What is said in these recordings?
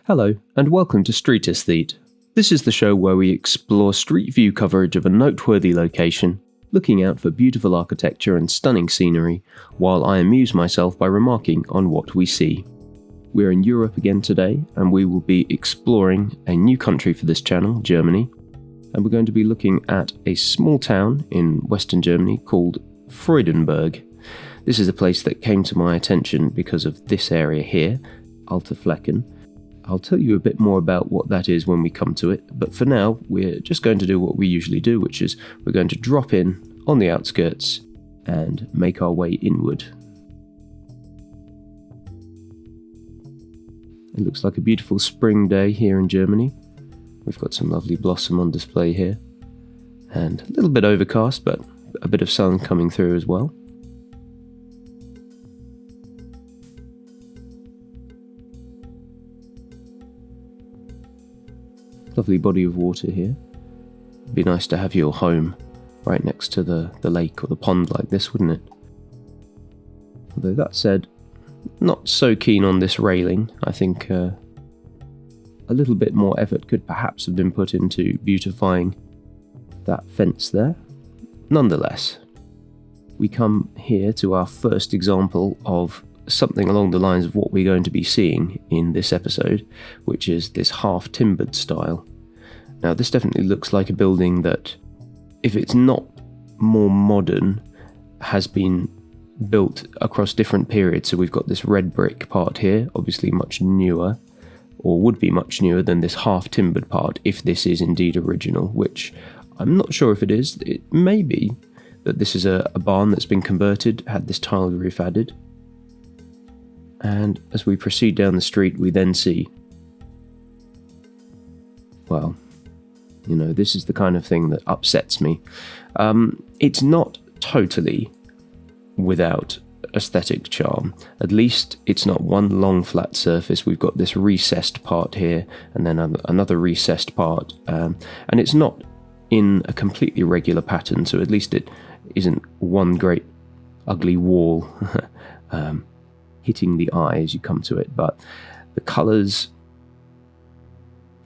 Hello, and welcome to Street Aesthete. This is the show where we explore street view coverage of a noteworthy location, looking out for beautiful architecture and stunning scenery, while I amuse myself by remarking on what we see. We're in Europe again today, and we will be exploring a new country for this channel, Germany, and we're going to be looking at a small town in western Germany called Freudenberg. This is a place that came to my attention because of this area here, Flecken. I'll tell you a bit more about what that is when we come to it, but for now we're just going to do what we usually do, which is we're going to drop in on the outskirts and make our way inward. It looks like a beautiful spring day here in Germany. We've got some lovely blossom on display here, and a little bit overcast, but a bit of sun coming through as well. Lovely body of water here. It'd be nice to have your home right next to the lake or the pond like this, wouldn't it? Although that said, not so keen on this railing. I think a little bit more effort could perhaps have been put into beautifying that fence there. Nonetheless, we come here to our first example of something along the lines of what we're going to be seeing in this episode, which is this half-timbered style. Now, this definitely looks like a building that, if it's not more modern, has been built across different periods. So we've got this red brick part here, obviously much newer, or would be much newer than this half-timbered part, if this is indeed original, which I'm not sure if it is. It may be that this is a barn that's been converted, had this tiled roof added. And as we proceed down the street, we then see, well, you know, this is the kind of thing that upsets me. It's not totally without aesthetic charm. At least it's not one long flat surface. We've got this recessed part here, and then another recessed part, and it's not in a completely regular pattern, so at least it isn't one great ugly wall hitting the eye as you come to it, but the colours,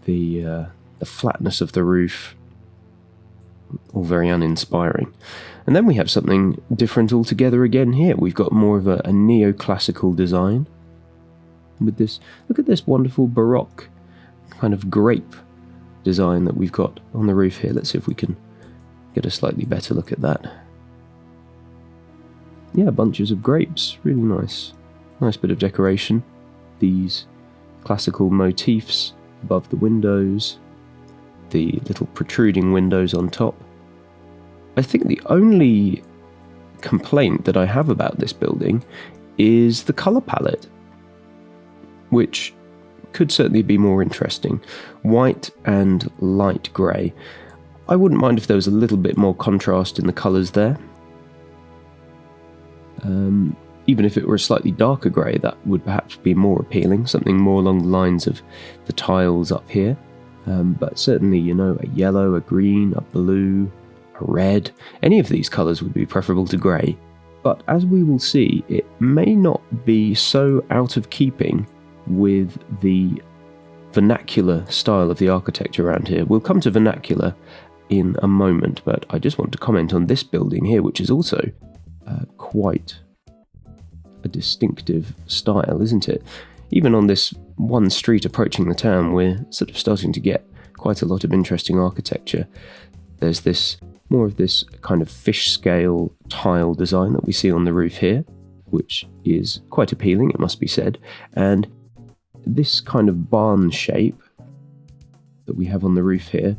the flatness of the roof, all very uninspiring. And then we have something different altogether again here. We've got more of a neoclassical design with this. Look at this wonderful Baroque kind of grape design that we've got on the roof here. Let's see if we can get a slightly better look at that. Yeah, bunches of grapes, really nice. Nice bit of decoration. These classical motifs above the windows, the little protruding windows on top. I think the only complaint that I have about this building is the colour palette, which could certainly be more interesting. White and light grey. I wouldn't mind if there was a little bit more contrast in the colours there. Even if it were a slightly darker grey, that would perhaps be more appealing, something more along the lines of the tiles up here. But certainly, you know, a yellow, a green, a blue, a red, any of these colours would be preferable to grey. But as we will see, it may not be so out of keeping with the vernacular style of the architecture around here. We'll come to vernacular in a moment, but I just want to comment on this building here, which is also quite a distinctive style, isn't it? Even on this one street approaching the town, we're sort of starting to get quite a lot of interesting architecture. There's this more of this kind of fish scale tile design that we see on the roof here, which is quite appealing, it must be said. And this kind of barn shape that we have on the roof here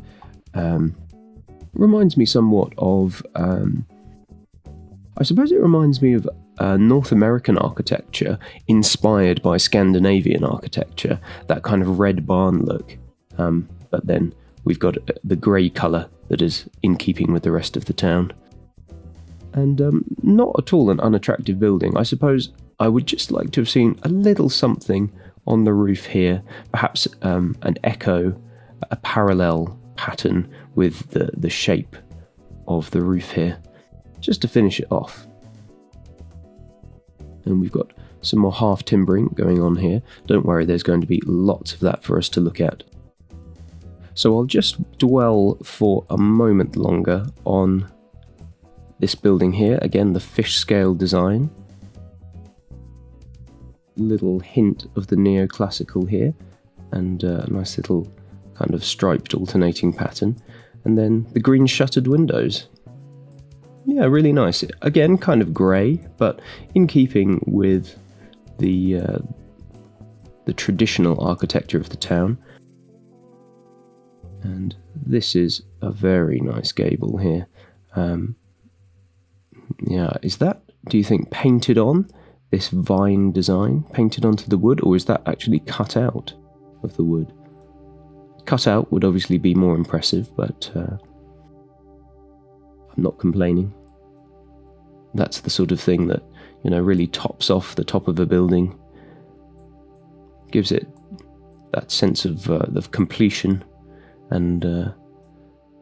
reminds me somewhat of, I suppose it reminds me of North American architecture inspired by Scandinavian architecture, that kind of red barn look. But then we've got the grey colour that is in keeping with the rest of the town. And not at all an unattractive building. I suppose I would just like to have seen a little something on the roof here, perhaps an echo, a parallel pattern with the shape of the roof here, just to finish it off. And we've got some more half timbering going on here. Don't worry, there's going to be lots of that for us to look at. So I'll just dwell for a moment longer on this building here. Again, the fish scale design. Little hint of the neoclassical here, and a nice little kind of striped alternating pattern. And then the green shuttered windows. Yeah, really nice. Again, kind of grey, but in keeping with the traditional architecture of the town. And this is a very nice gable here. Yeah, is that, do you think, painted on, this vine design, painted onto the wood, or is that actually cut out of the wood? Cut out would obviously be more impressive, but I'm not complaining. That's the sort of thing that, really tops off the top of a building, gives it that sense of completion, and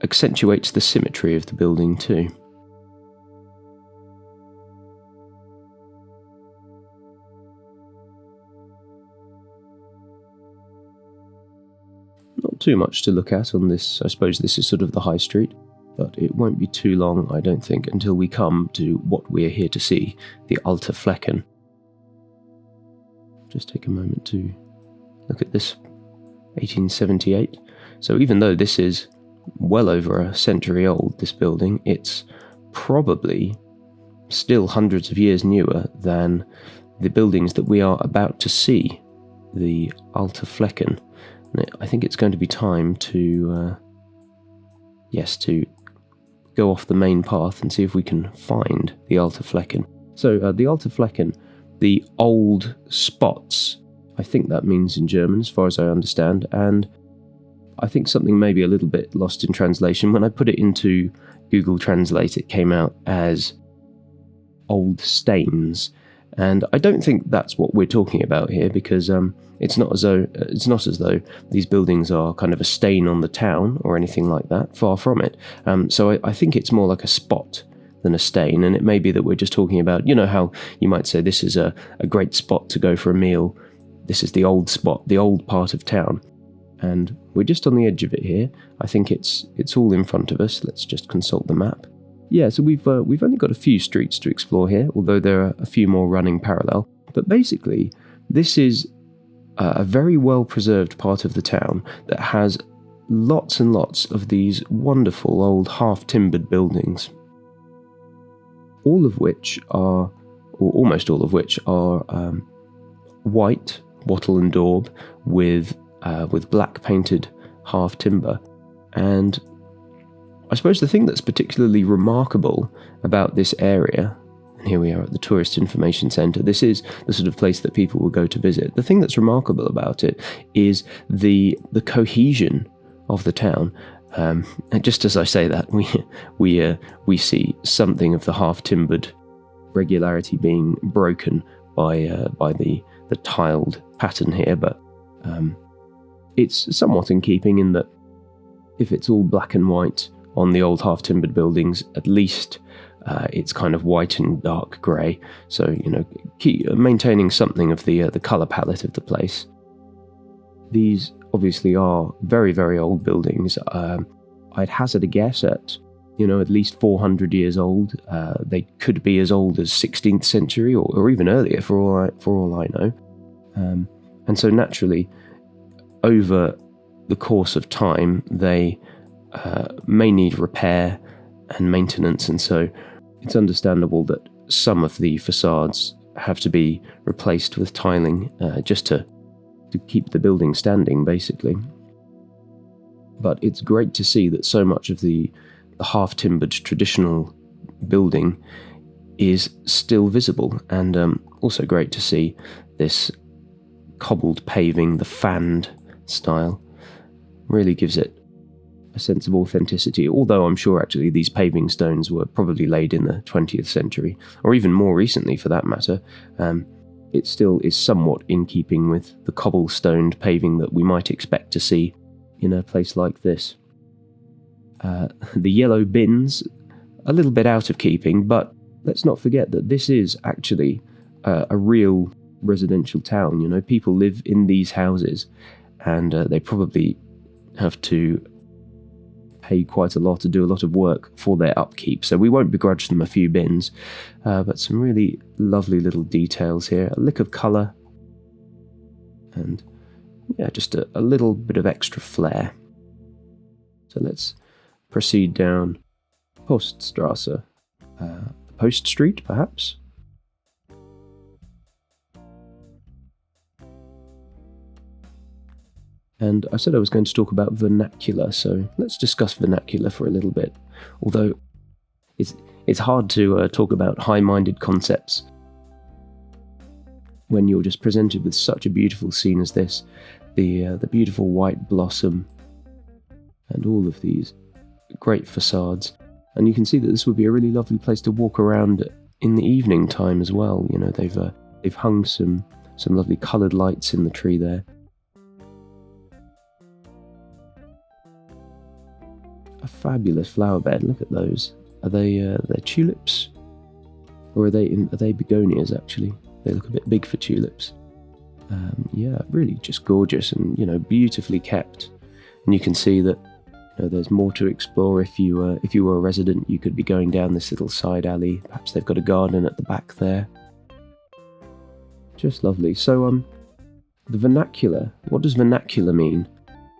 accentuates the symmetry of the building too. Not too much to look at on this. I suppose this is sort of the high street, but it won't be too long, I don't think, until we come to what we're here to see, the Alte Flecken. Just take a moment to look at this, 1878. So even though this is well over a century old, this building, it's probably still hundreds of years newer than the buildings that we are about to see, the Alte Flecken. And I think it's going to be time to, to go off the main path and see if we can find the Alte Flecken. So the Alte Flecken, the old spots, I think that means in German as far as I understand, and I think something maybe a little bit lost in translation. When I put it into Google Translate, it came out as old stains, and I don't think that's what we're talking about here, because it's not as though these buildings are kind of a stain on the town or anything like that. Far from it. So I think it's more like a spot than a stain, and it may be that we're just talking about, how you might say this is a great spot to go for a meal. This is the old spot, the old part of town. And we're just on the edge of it here. I think it's all in front of us. Let's just consult the map. Yeah, so we've only got a few streets to explore here, although there are a few more running parallel. But basically, this is a very well preserved part of the town that has lots and lots of these wonderful old half-timbered buildings. All of which are, or almost all of which are, white, wattle and daub, with black painted half timber. And I suppose the thing that's particularly remarkable about this area, and here we are at the Tourist Information Centre, this is the sort of place that people will go to visit. The thing that's remarkable about it is the cohesion of the town. And just as I say that, we see something of the half-timbered regularity being broken by the tiled pattern here, but it's somewhat in keeping in that if it's all black and white on the old half-timbered buildings, at least it's kind of white and dark grey. So, maintaining something of the colour palette of the place. These obviously are very, very old buildings. I'd hazard a guess at, at least 400 years old. They could be as old as 16th century or even earlier for all I know. And so naturally, over the course of time, they may need repair and maintenance, and so it's understandable that some of the facades have to be replaced with tiling just to keep the building standing, basically. But it's great to see that so much of the half-timbered traditional building is still visible, and also great to see this cobbled paving, the fanned style, really gives it a sense of authenticity, although I'm sure actually these paving stones were probably laid in the 20th century, or even more recently for that matter. It still is somewhat in keeping with the cobblestoned paving that we might expect to see in a place like this. The yellow bins, a little bit out of keeping, but let's not forget that this is actually a real residential town. You know, people live in these houses, and they probably have to pay quite a lot to do a lot of work for their upkeep. So we won't begrudge them a few bins, but some really lovely little details here. A lick of colour, and yeah, just a little bit of extra flair. So let's proceed down Poststrasse, Post Street, perhaps. And I said I was going to talk about vernacular, so let's discuss vernacular for a little bit. Although it's hard to talk about high-minded concepts when you're just presented with such a beautiful scene as this. The beautiful white blossom and all of these great facades. And you can see that this would be a really lovely place to walk around in the evening time as well. You know, they've hung some lovely coloured lights in the tree there. A fabulous flower bed. Look at those. Are they tulips, or are they begonias? Actually, they look a bit big for tulips. Yeah, really just gorgeous and, you know, beautifully kept. And you can see that, you know, there's more to explore. If you were a resident, you could be going down this little side alley. Perhaps they've got a garden at the back there. Just lovely. So, the vernacular. What does vernacular mean?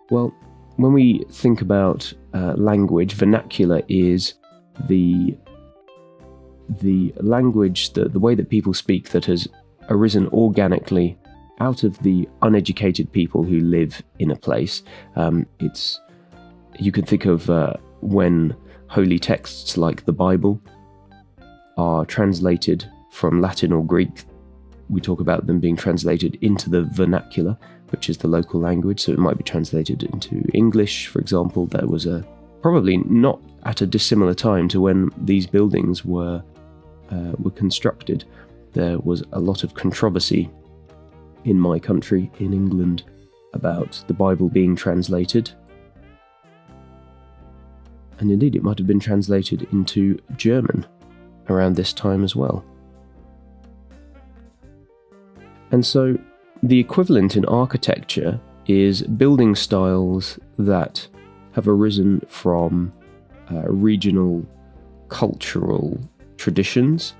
Well, when we think about language, vernacular is the language, the way that people speak that has arisen organically out of the uneducated people who live in a place. You can think of when holy texts like the Bible are translated from Latin or Greek. We talk about them being translated into the vernacular, which is the local language, so it might be translated into English, for example. That was probably not at a dissimilar time to when these buildings were constructed. There was a lot of controversy in my country, in England, about the Bible being translated. And indeed, it might have been translated into German around this time as well. And so the equivalent in architecture is building styles that have arisen from regional cultural traditions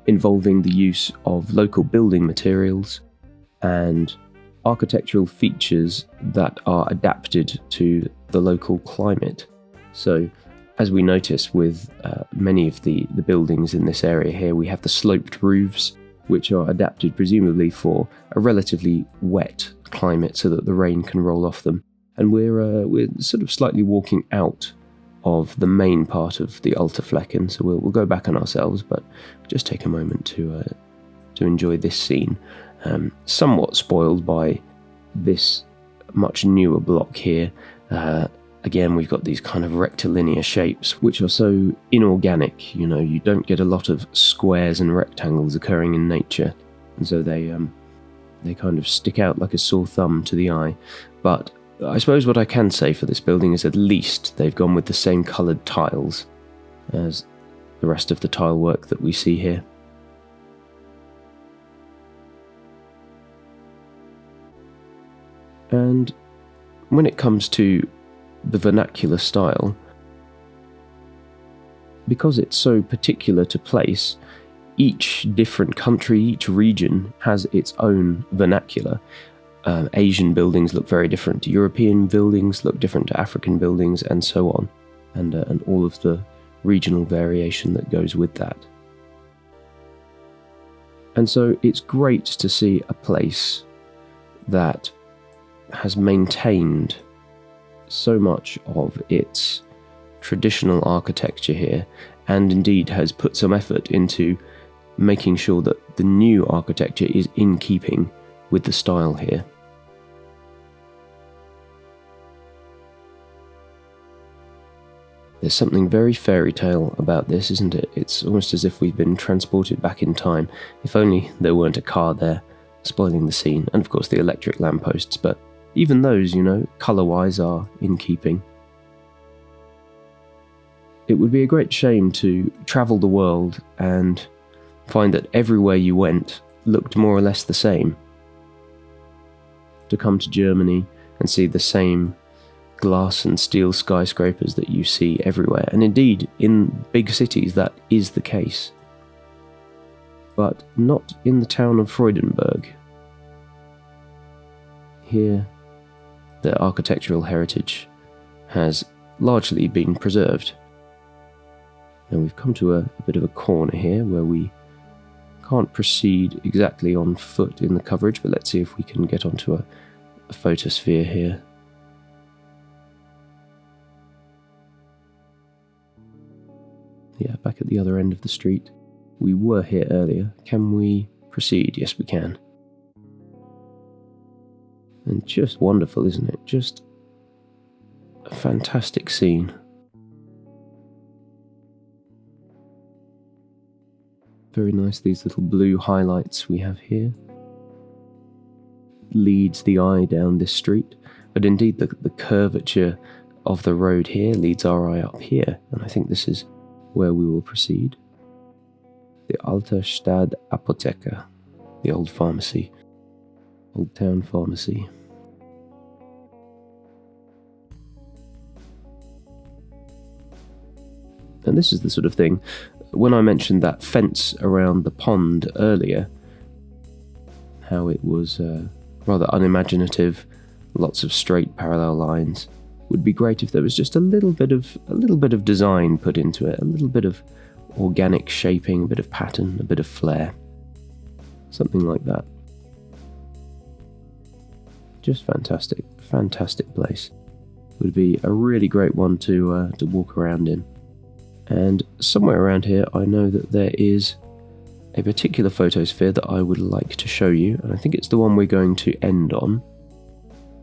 involving the use of local building materials and architectural features that are adapted to the local climate. So, as we notice with many of the buildings in this area here, we have the sloped roofs, which are adapted presumably for a relatively wet climate so that the rain can roll off them. And we're sort of slightly walking out of the main part of the Alta Flecken, so we'll go back on ourselves, but just take a moment to enjoy this scene. Somewhat spoiled by this much newer block here. Again, we've got these kind of rectilinear shapes, which are so inorganic. You know, you don't get a lot of squares and rectangles occurring in nature, and so they kind of stick out like a sore thumb to the eye. But I suppose what I can say for this building is at least they've gone with the same coloured tiles as the rest of the tile work that we see here. And when it comes to the vernacular style, because it's so particular to place, each different country, each region has its own vernacular. Asian buildings look very different to European buildings, look different to African buildings, and so on, and all of the regional variation that goes with that. And so it's great to see a place that has maintained so much of its traditional architecture here, and indeed has put some effort into making sure that the new architecture is in keeping with the style here. There's something very fairy tale about this, isn't it? It's almost as if we've been transported back in time. If only there weren't a car there, spoiling the scene, and of course the electric lampposts, but even those, you know, colour-wise are in keeping. It would be a great shame to travel the world and find that everywhere you went, looked more or less the same. To come to Germany and see the same glass and steel skyscrapers that you see everywhere, and indeed in big cities that is the case, but not in the town of Freudenberg. Here, the architectural heritage has largely been preserved. Now we've come to a bit of a corner here where we can't proceed exactly on foot in the coverage, but let's see if we can get onto a photosphere here. Yeah, back at the other end of the street. We were here earlier. Can we proceed? Yes, we can. And just wonderful, isn't it? Just a fantastic scene. Very nice, these little blue highlights we have here. Leads the eye down this street, but indeed the curvature of the road here leads our eye up here, and I think this is where we will proceed. The Alte Stadt Apotheke, the old pharmacy, old town pharmacy. And this is the sort of thing, when I mentioned that fence around the pond earlier, how it was rather unimaginative, lots of straight parallel lines. Would be great if there was just a little bit of design put into it, a little bit of organic shaping, a bit of pattern, a bit of flair, something like that. Just fantastic, fantastic place. Would be a really great one to walk around in. And somewhere around here, I know that there is a particular photosphere that I would like to show you, and I think it's the one we're going to end on.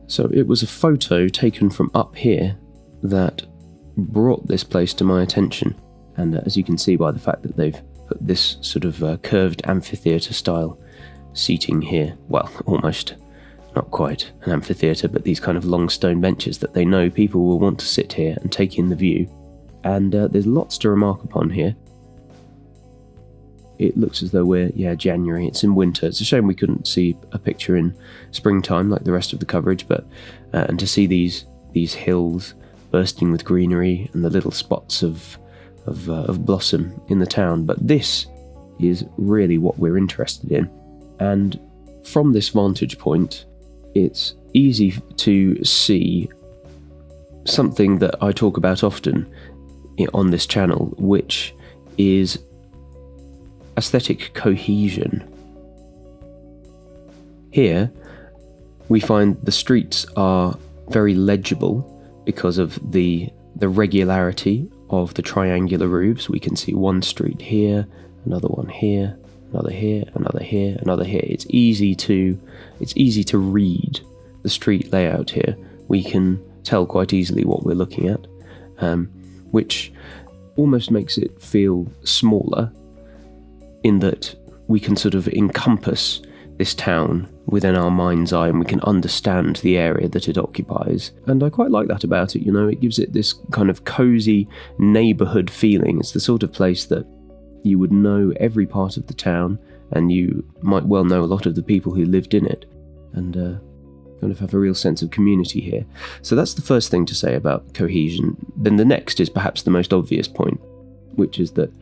So it was a photo taken from up here that brought this place to my attention, and as you can see by the fact that they've put this sort of curved amphitheatre style seating here, well, almost, not quite an amphitheatre, but these kind of long stone benches that they know people will want to sit here and take in the view. And there's lots to remark upon here. It looks as though we're, January, it's in winter. It's a shame we couldn't see a picture in springtime like the rest of the coverage, but and to see these hills bursting with greenery and the little spots of blossom in the town. But this is really what we're interested in. And from this vantage point, it's easy to see something that I talk about often on this channel, which is aesthetic cohesion. Here we find the streets are very legible because of the regularity of the triangular roofs. We can see one street here, another one here, another here, another here, another here. It's easy to read the street layout here. We can tell quite easily what we're looking at, which almost makes it feel smaller, in that we can sort of encompass this town within our mind's eye and we can understand the area that it occupies. And I quite like that about it, it gives it this kind of cosy neighbourhood feeling. It's the sort of place that you would know every part of the town, and you might well know a lot of the people who lived in it, and kind of have a real sense of community here. So that's the first thing to say about cohesion. Then the next is perhaps the most obvious point, which is that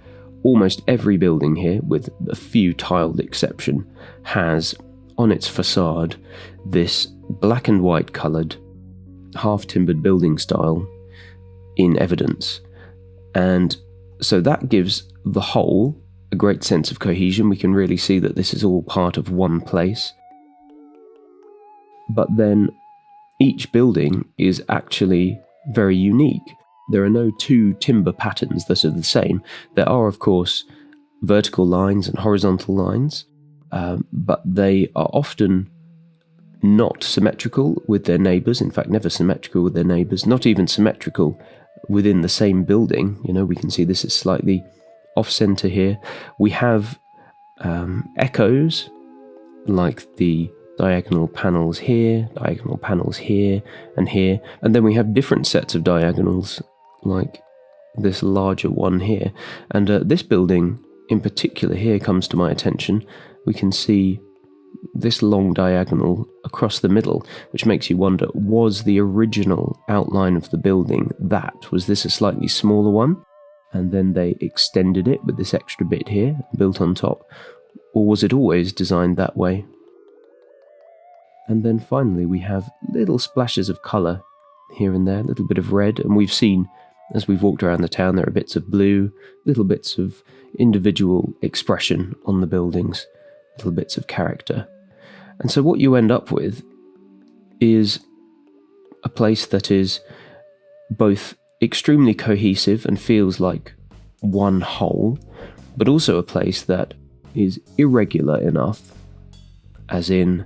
almost every building here, with a few tiled exception, has on its facade this black and white coloured, half-timbered building style in evidence. And so that gives the whole a great sense of cohesion. We can really see that this is all part of one place. But then each building is actually very unique. There are no two timber patterns that are the same. There are, of course, vertical lines and horizontal lines, but they are often not symmetrical with their neighbours, in fact never symmetrical with their neighbours, not even symmetrical within the same building. We can see this is slightly off-centre here. We have echoes, like the diagonal panels here, and then we have different sets of diagonals, like this larger one here. And this building in particular here comes to my attention. we can see this long diagonal across the middle, which makes you wonder, was the original outline of the building that? Was this a slightly smaller one, and then they extended it with this extra bit here, built on top? Or was it always designed that way? And then finally we have little splashes of colour here and there, a little bit of red, and we've seen, as we've walked around the town, there are bits of blue, little bits of individual expression on the buildings, little bits of character. And so what you end up with is a place that is both extremely cohesive and feels like one whole, but also a place that is irregular enough, as in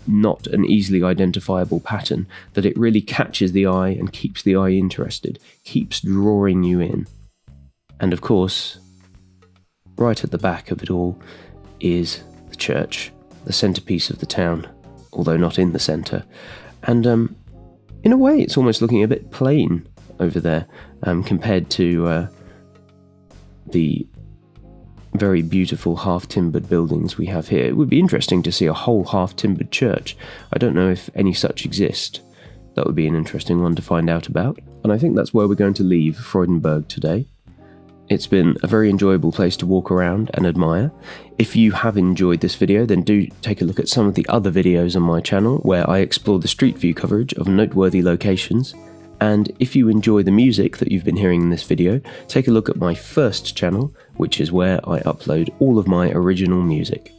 not an easily identifiable pattern, that it really catches the eye and keeps the eye interested, keeps drawing you in. And of course, right at the back of it all is the church, the centrepiece of the town, although not in the centre. And in a way, it's almost looking a bit plain over there compared to the very beautiful half-timbered buildings we have here. It would be interesting to see a whole half-timbered church. I don't know if any such exist. That would be an interesting one to find out about. And I think that's where we're going to leave Freudenberg today. It's been a very enjoyable place to walk around and admire. If you have enjoyed this video, then do take a look at some of the other videos on my channel where I explore the street view coverage of noteworthy locations. And if you enjoy the music that you've been hearing in this video, take a look at my first channel, which is where I upload all of my original music.